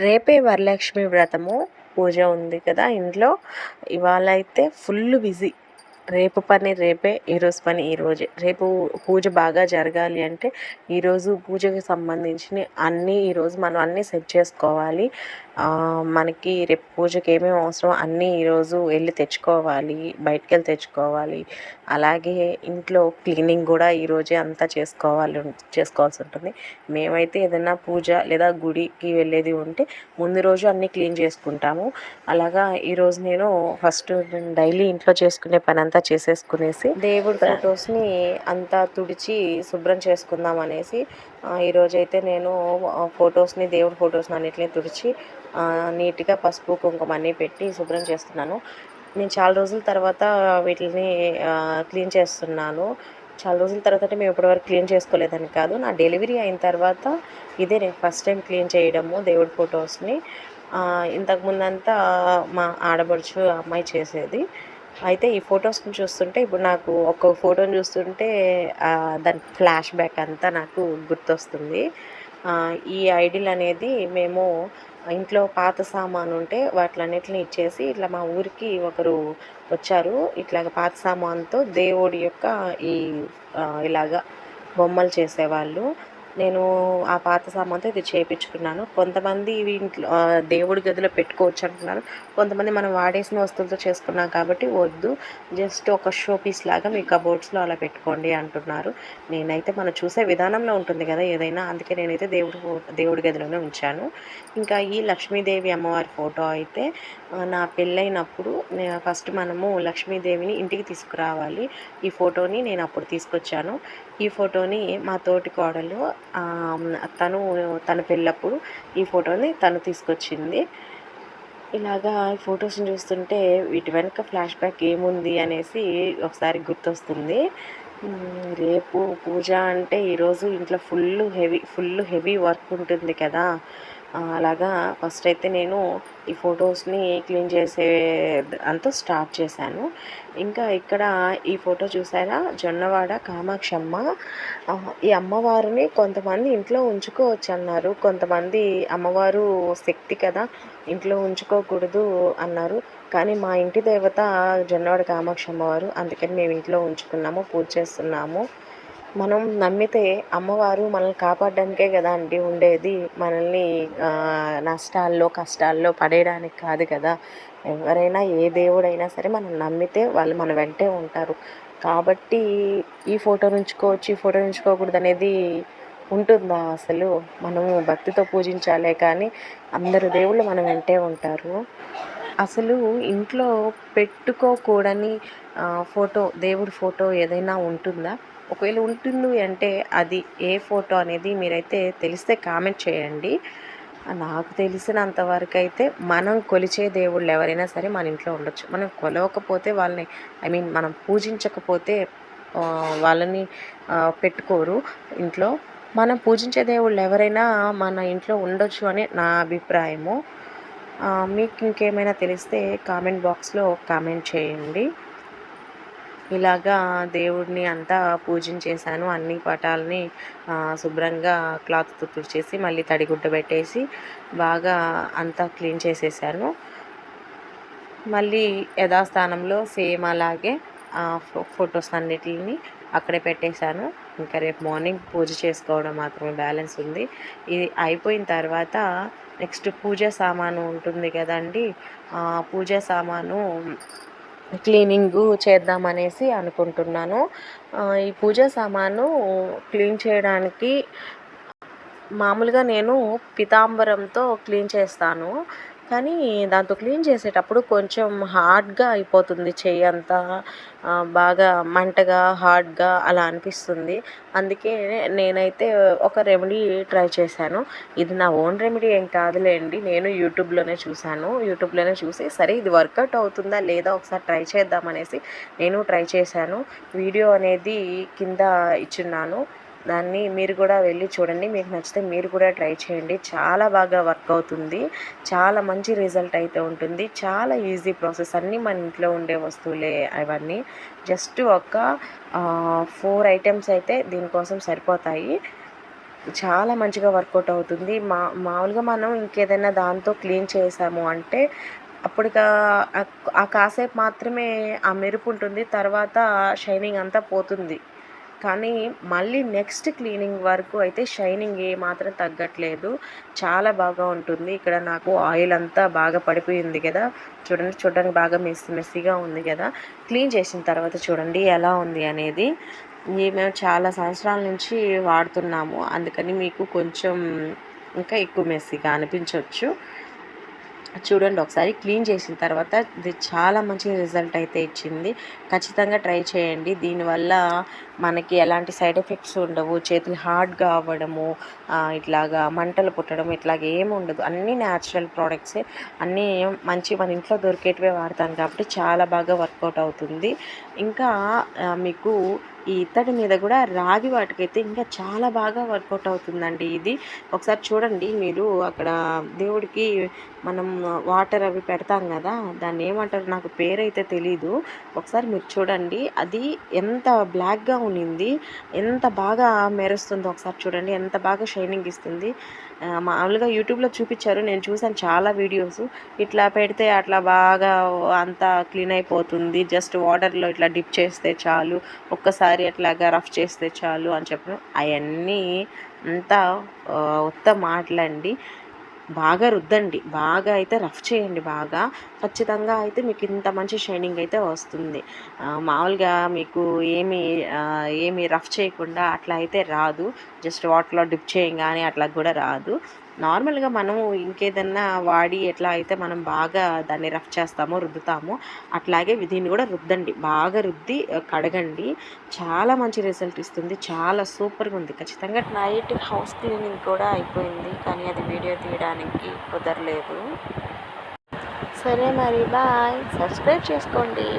రేపే వరలక్ష్మి వ్రతము పూజ ఉంది కదా ఇంట్లో. ఇవాళ అయితే ఫుల్ బిజీ. రేపు పని రేపే, ఈరోజు పని ఈరోజే. రేపు పూజ బాగా జరగాలి అంటే ఈరోజు పూజకి సంబంధించినవి అన్నీ ఈరోజు మనం అన్నీ సెట్ చేసుకోవాలి. మనకి రేపు పూజకి ఏమేమి అవసరం అన్నీ ఈరోజు వెళ్ళి తెచ్చుకోవాలి, బయటికి వెళ్ళి తెచ్చుకోవాలి. అలాగే ఇంట్లో క్లీనింగ్ కూడా ఈరోజే అంతా చేసుకోవాల్సి ఉంటుంది. మేమైతే ఏదైనా పూజ లేదా గుడికి వెళ్ళేది ఉంటే ముందు రోజు అన్నీ క్లీన్ చేసుకుంటాము. అలాగా ఈరోజు నేను ఫస్ట్ డైలీ ఇంట్లో చేసుకునే పని అంతా చేసేసుకునేసి దేవుడి ఫొటోస్ని అంతా తుడిచి శుభ్రం చేసుకుందాం అనేసి ఈరోజైతే నేను దేవుడి ఫొటోస్ని అన్నిటిని తుడిచి నీట్గా పసుపు కుంకుమ అన్నీ పెట్టి శుభ్రం చేస్తున్నాను. నేను చాలా రోజుల తర్వాత వీటిని క్లీన్ చేస్తున్నాను. చాలా రోజుల తర్వాత అంటే మేము ఇప్పటివరకు క్లీన్ చేసుకోలేదని కాదు, నా డెలివరీ అయిన తర్వాత ఇదే నేను ఫస్ట్ టైం క్లీన్ చేయడము దేవుడి ఫొటోస్ని. ఇంతకుముందంతా మా ఆడపడుచు అమ్మాయి చేసేది. అయితే ఈ ఫొటోస్ని చూస్తుంటే ఇప్పుడు నాకు ఒక్కొక్క ఫోటోని చూస్తుంటే దాని ఫ్లాష్ బ్యాక్ అంతా నాకు గుర్తొస్తుంది. ఈ ఐడిల్ అనేది మేము ఇంట్లో పాత సామాను ఉంటే వాటిలన్నిటిని ఇచ్చేసి ఇట్లా మా ఊరికి ఒకరు వచ్చారు. ఇట్లాగ పాత సామాన్తో దేవుడి యొక్క ఈ ఇలాగా బొమ్మలు చేసేవాళ్ళు. నేను ఆ పాత సామాన్తో ఇది చేయించుకున్నాను. కొంతమంది ఇవి ఇంట్లో దేవుడి గదిలో పెట్టుకోవచ్చు అంటున్నారు. కొంతమంది మనం వాడేసిన వస్తువులతో చేసుకున్నాం కాబట్టి వద్దు, జస్ట్ ఒక షో పీస్ లాగా మీ కబోర్డ్స్లో అలా పెట్టుకోండి అంటున్నారు. నేనైతే మనం చూసే విధానంలో ఉంటుంది కదా ఏదైనా, అందుకే నేనైతే దేవుడి గదిలోనే ఉంచాను. ఇంకా ఈ లక్ష్మీదేవి అమ్మవారి ఫోటో అయితే నా పెళ్ళైనప్పుడు ఫస్ట్ మనము లక్ష్మీదేవిని ఇంటికి తీసుకురావాలి. ఈ ఫోటోని నేను అప్పుడు తీసుకొచ్చాను. ఈ ఫోటోని మా తోటి కోడలు తన పెళ్ళప్పుడు ఈ ఫోటోని తను తీసుకొచ్చింది. ఇలాగా ఈ ఫొటోస్ని చూస్తుంటే వీటి వెనుక ఫ్లాష్ బ్యాక్ ఏముంది అనేసి ఒకసారి గుర్తొస్తుంది. రేపు పూజ అంటే ఈరోజు ఇంట్లో ఫుల్ హెవీ వర్క్ ఉంటుంది కదా. అలాగా ఫస్ట్ అయితే నేను ఈ ఫొటోస్ని క్లీన్ చేసే అంతా స్టార్ట్ చేశాను. ఇంకా ఇక్కడ ఈ ఫోటో చూసారా, జొన్నవాడ కామాక్షమ్మ. ఈ అమ్మవారిని కొంతమంది ఇంట్లో ఉంచుకోవచ్చు అన్నారు, కొంతమంది అమ్మవారు శక్తి కదా ఇంట్లో ఉంచుకోకూడదు అన్నారు. కానీ మా ఇంటి దేవత జొన్నవాడ కామాక్షమ్మ వారు, అందుకని మేము ఇంట్లో ఉంచుకున్నాము, పూజ చేస్తున్నాము. మనం నమ్మితే అమ్మవారు మనల్ని కాపాడడానికే కదా అండి ఉండేది, మనల్ని నష్టాల్లో కష్టాల్లో పడేయడానికి కాదు కదా. ఎవరైనా ఏ దేవుడైనా సరే మనం నమ్మితే వాళ్ళు మన వెంటే ఉంటారు. కాబట్టి ఈ ఫోటో ఉంచుకోవచ్చు, ఈ ఫోటో ఉంచుకోకూడదు అనేది ఉంటుందా అసలు? మనము భక్తితో పూజించాలే కానీ అందరు దేవుళ్ళు మన వెంటే ఉంటారు. అసలు ఇంట్లో పెట్టుకోకూడని దేవుడి ఫోటో ఏదైనా ఉంటుందా? ఒకవేళ ఉంటుంది అంటే అది ఏ ఫోటో అనేది మీరైతే తెలిస్తే కామెంట్ చేయండి. నాకు తెలిసినంత వరకు అయితే మనం కొలిచే దేవుళ్ళు ఎవరైనా సరే మన ఇంట్లో ఉండొచ్చు. మనం కొలవకపోతే వాళ్ళని మనం పూజించకపోతే వాళ్ళని పెట్టుకోరు ఇంట్లో. మనం పూజించే దేవుళ్ళు ఎవరైనా మన ఇంట్లో ఉండొచ్చు అని నా అభిప్రాయము. మీకు ఇంకేమైనా తెలిస్తే కామెంట్ బాక్స్లో కామెంట్ చేయండి. ఇలాగా దేవుడిని అంతా పూజించేశాను. అన్ని పటాలని శుభ్రంగా క్లాత్తో తుడిచేసి మళ్ళీ తడిగుడ్డ పెట్టేసి బాగా అంతా క్లీన్ చేసేసాను. మళ్ళీ యథాస్థానంలో సేమ్ అలాగే ఫొటోస్ అన్నిటిని అక్కడే పెట్టేశాను. ఇంకా రేపు మార్నింగ్ పూజ చేసుకోవడం మాత్రమే బ్యాలెన్స్ ఉంది. ఇది అయిపోయిన తర్వాత నెక్స్ట్ పూజ సామాను ఉంటుంది కదండి, పూజ సామాను క్లీనింగు చేద్దామనేసి అనుకుంటున్నాను. ఈ పూజ సామాను క్లీన్ చేయడానికి మామూలుగా నేను పీతాంబరంతో క్లీన్ చేస్తాను. కానీ దాంతో క్లీన్ చేసేటప్పుడు కొంచెం హార్డ్గా అయిపోతుంది, చెయ్యి అంతా బాగా మంటగా హార్డ్గా అలా అనిపిస్తుంది. అందుకే నేనైతే ఒక రెమెడీ ట్రై చేశాను. ఇది నా ఓన్ రెమెడీ ఏం కాదులేండి, నేను యూట్యూబ్లోనే చూసి సరే ఇది వర్కౌట్ అవుతుందా లేదా ఒకసారి ట్రై చేద్దామనేసి నేను ట్రై చేశాను. వీడియో అనేది కింద ఇచ్చున్నాను, దాన్ని మీరు కూడా వెళ్ళి చూడండి. మీకు నచ్చితే మీరు కూడా ట్రై చేయండి. చాలా బాగా వర్క్ అవుతుంది, చాలా మంచి రిజల్ట్ అయితే ఉంటుంది. చాలా ఈజీ ప్రాసెస్, అన్నీ మన ఇంట్లో ఉండే వస్తువులే అవన్నీ. జస్ట్ ఒక 4 ఐటమ్స్ అయితే దీనికోసం సరిపోతాయి. చాలా మంచిగా వర్కౌట్ అవుతుంది. మామూలుగా మనం ఇంకేదైనా దాంతో క్లీన్ చేశాము అంటే అప్పటికా ఆ కాసేపు మాత్రమే ఆ మెరుపు ఉంటుంది. తర్వాత షైనింగ్ అంతా పోతుంది. కానీ మళ్ళీ నెక్స్ట్ క్లీనింగ్ వరకు అయితే షైనింగ్ ఏమాత్రం తగ్గట్లేదు. చాలా బాగా ఉంటుంది. ఇక్కడ నాకు ఆయిల్ అంతా బాగా పడిపోయింది కదా! చూడండి, చూడడానికి బాగా మెస్సీగా ఉంది కదా! క్లీన్ చేసిన తర్వాత చూడండి ఎలా ఉంది అనేది. ఇది మేము చాలా సంవత్సరాల నుంచి వాడుతున్నాము. అందుకని మీకు కొంచెం ఇంకా ఎక్కువ మెస్సీగా అనిపించొచ్చు. చూడండి, ఒకసారి క్లీన్ చేసిన తర్వాత ఇది చాలా మంచి రిజల్ట్ అయితే ఇచ్చింది. ఖచ్చితంగా ట్రై చేయండి. దీనివల్ల మనకి ఎలాంటి సైడ్ ఎఫెక్ట్స్ ఉండవు. చేతులు హార్డ్‌గా అవ్వడము, ఇట్లాగా మంటలు పుట్టడం ఇట్లాగ ఏమి ఉండదు. అన్నీ న్యాచురల్ ప్రోడక్ట్సే. అన్నీ మంచి మన ఇంట్లో దొరికేటివే వాడతాను కాబట్టి చాలా బాగా వర్కౌట్ అవుతుంది. ఇంకా మీకు ఈ ఇత్తడి మీద కూడా రాగి వాటికైతే ఇంకా చాలా బాగా వర్కౌట్ అవుతుందండి ఇది. ఒకసారి చూడండి మీరు అక్కడ దేవుడికి మనం వాటర్ అవి పెడతాం కదా! దాన్ని ఏమంటారు, నాకు పేరైతే తెలీదు. ఒకసారి మీరు చూడండి. అది ఎంత బ్లాక్‌గా ఉన్నింది, ఎంత బాగా మెరుస్తుందో ఒకసారి చూడండి. ఎంత బాగా షైనింగ్ ఇస్తుంది. మామూలుగా యూట్యూబ్‌లో చూపిచ్చారు. నేను చూసాను చాలా వీడియోసు. ఇట్లా పెడితే అట్లా బాగా అంతా క్లీన్ అయిపోతుంది. జస్ట్ వాటర్‌లో ఇట్లా డిప్ చేస్తే చాలు. ఒక్కసారి అట్లాగా రఫ్ చేస్తే చాలు అని చెప్పడం అయన్నీ అంతా ఉత్త మాటలండి. బాగా రుద్దండి. బాగా అయితే రఫ్ చేయండి బాగా. ఖచ్చితంగా అయితే మీకు ఇంత మంచి షైనింగ్ అయితే వస్తుంది. మామూలుగా మీకు ఏమి రఫ్ చేయకుండా అట్లా అయితే రాదు. జస్ట్ వాటర్‌లో డిప్ చేయంగానే అట్లా కూడా రాదు. నార్మల్‌గా మనము ఇంకేదన్నా వాడి ఎట్లా అయితే మనం బాగా దాన్ని రఫ్ చేస్తామో, రుద్దుతామో అట్లాగే దీన్ని కూడా రుద్దండి. బాగా రుద్ది కడగండి. చాలా మంచి రిజల్ట్ ఇస్తుంది. చాలా సూపర్‌గా ఉంది. ఖచ్చితంగా నైట్ హౌస్ క్లీనింగ్ కూడా అయిపోయింది. కానీ అది వీడియో తీయడానికి కుదరలేదు. సరే మరి బాయ్. సబ్స్క్రైబ్ చేసుకోండి.